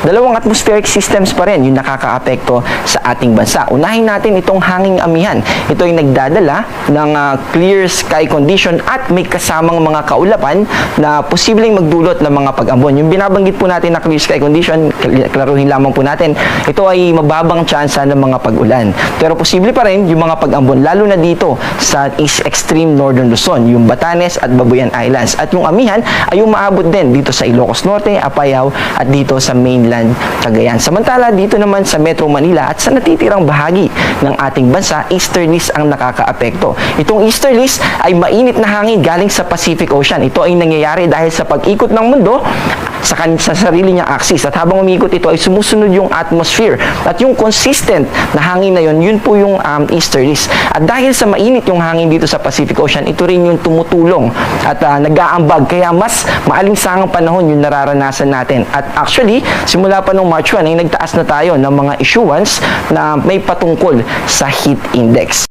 Dalawang atmospheric systems pa rin yung nakakaapekto sa ating bansa. Unahin natin itong hanging amihan. Ito ay nagdadala ng clear sky condition at may kasamang mga kaulapan na posibleng magdulot ng mga pag-ambon. Yung binabanggit po natin na clear sky condition, klaruhin lamang po natin, ito ay mababang tsansa ng mga pag-ulan. Pero posible pa rin yung mga pag-ambon, lalo na dito sa East Extreme Northern Luzon, yung Batanes at Babuyan Islands. At yung amihan ay umaabot din dito sa Ilocos Norte, Apayao at dito sa mainland Cagayan. Samantala, dito naman sa Metro Manila at sa natitirang bahagi ng ating bansa, easterlies ang nakakaapekto. Itong easterlies ay mainit na hangin galing sa Pacific Ocean. Ito ay nangyayari dahil sa pag-ikot ng mundo sa sarili niyang axis. At habang umiikot ito ay sumusunod yung atmosphere. At yung consistent na hangin na yun po yung easterlies. At dahil sa mainit yung hangin dito sa Pacific Ocean, ito rin yung tumutulong at nag-aambag. Kaya mas maalinsangang panahon yung nararanasan natin. At actually, simula pa nung March 1 ay nagtaas na tayo ng mga issuance na may patungkol sa heat index.